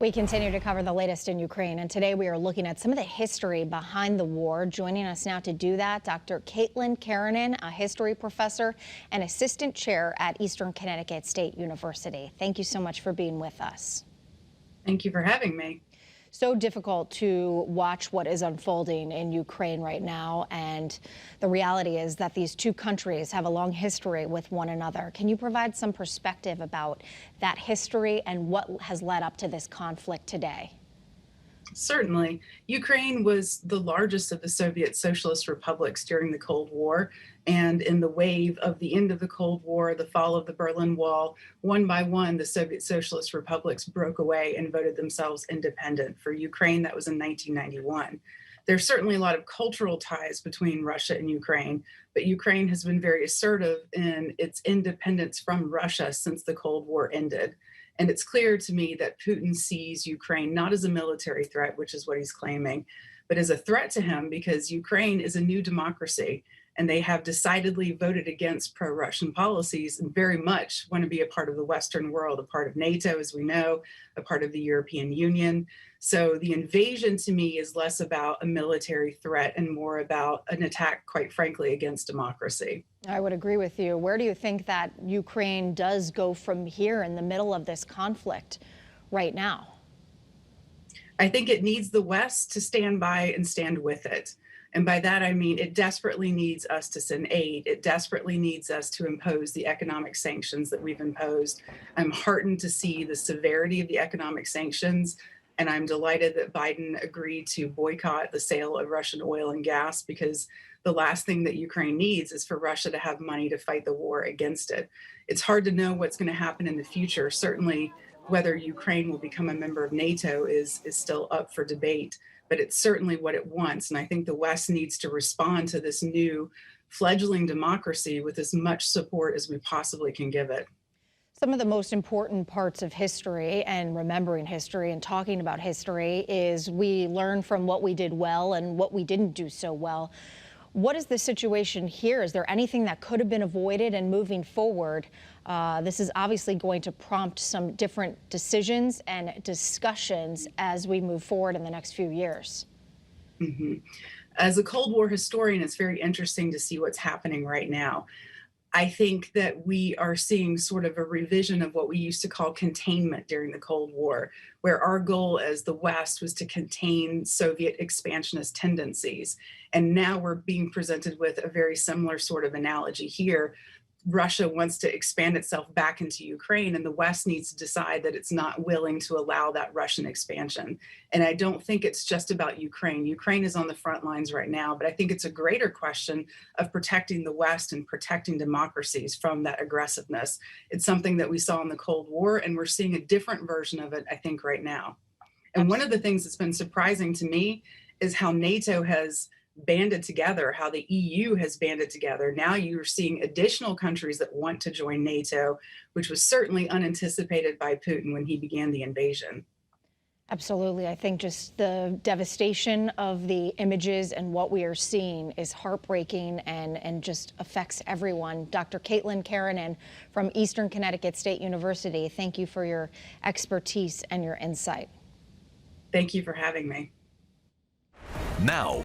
We continue to cover the latest in Ukraine, and today we are looking at some of the history behind the war. Joining us now to do that, Dr. CARENEN, a history professor and assistant chair at Eastern Connecticut State University. Thank you so much for being with us. Thank you for having me. So difficult to watch what is unfolding in Ukraine right now, and the reality is that these two countries have a long history with one another. Can you provide some perspective about that history and what has led up to this conflict today? Certainly. Ukraine was the largest of the Soviet socialist republics during the Cold War. And in the wave of the end of the Cold War, the fall of the Berlin Wall, one by one, the Soviet socialist republics broke away and voted themselves independent. For Ukraine, that was in 1991. There's certainly a lot of cultural ties between Russia and Ukraine, but Ukraine has been very assertive in its independence from Russia since the Cold War ended. And it's clear to me that Putin sees Ukraine not as a military threat, which is what he's claiming, but as a threat to him because Ukraine is a new democracy and they have decidedly voted against pro-Russian policies and very much want to be a part of the Western world, a part of NATO, as we know, a part of the European Union. So the invasion to me is less about a military threat and more about an attack, quite frankly, against democracy. I would agree with you. Where do you think that Ukraine does go from here in the middle of this conflict right now? I think it needs the West to stand by and stand with it. And by that, I mean it desperately needs us to send aid. It desperately needs us to impose the economic sanctions that we've imposed. I'm heartened to see the severity of the economic sanctions. And I'm delighted that Biden agreed to boycott the sale of Russian oil and gas because the last thing that Ukraine needs is for Russia to have money to fight the war against it. It's hard to know what's going to happen in the future. Certainly, whether Ukraine will become a member of NATO is still up for debate, but it's certainly what it wants. And I think the West needs to respond to this new fledgling democracy with as much support as we possibly can give it. Some of the most important parts of history and remembering history and talking about history is we learn from what we did well and what we didn't do so well. What is the situation here? Is there anything that could have been avoided? And moving forward, this is obviously going to prompt some different decisions and discussions as we move forward in the next few years. Mm-hmm. As a Cold War historian, it's very interesting to see what's happening right now. I think that we are seeing sort of a revision of what we used to call containment during the Cold War, where our goal as the West was to contain Soviet expansionist tendencies. And now we're being presented with a very similar sort of analogy here. Russia wants to expand itself back into Ukraine, and the West needs to decide that it's not willing to allow that Russian expansion. And I don't think it's just about Ukraine. Ukraine is on the front lines right now, but I think it's a greater question of protecting the West and protecting democracies from that aggressiveness. It's something that we saw in the Cold War, and we're seeing a different version of it, I think, right now. And one of the things that's been surprising to me is how NATO has banded together, how the EU has banded together. Now you're seeing additional countries that want to join NATO, which was certainly unanticipated by Putin when he began the invasion. Absolutely. I think just the devastation of the images and what we are seeing is heartbreaking and just affects everyone. Dr. CARENEN from Eastern Connecticut State University, thank you for your expertise and your insight. Thank you for having me. Now,